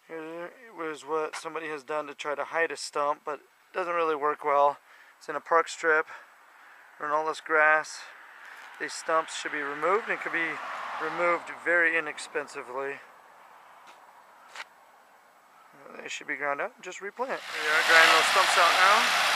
Here was what somebody has done to try to hide a stump, but it doesn't really work well. It's in a park strip, or in all this grass. These stumps should be removed and could be removed very inexpensively. They should be ground out and just replant. We are grinding those stumps out now.